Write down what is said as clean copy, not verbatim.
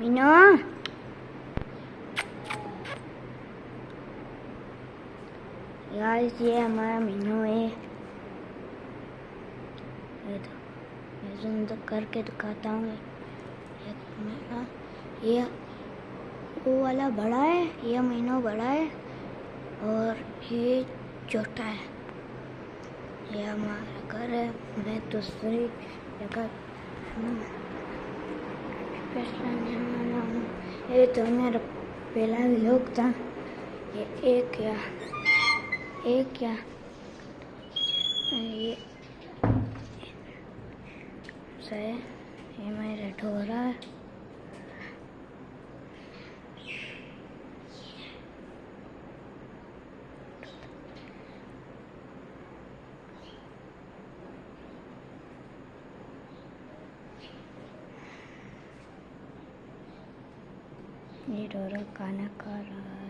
मीनो यार ये हमारा मीनू है। ये तो मैं जूम करके दिखाता हूँ। ये वो वाला बड़ा है, ये मीनू बड़ा है और ये छोटा है। ये हमारा घर है। मैं दूसरी जगह ये तो मेरा पहला व्लॉग था। ये एक या ये सही। ये मेरा ढोरा है। ये ढोरा खाना खा रहा है।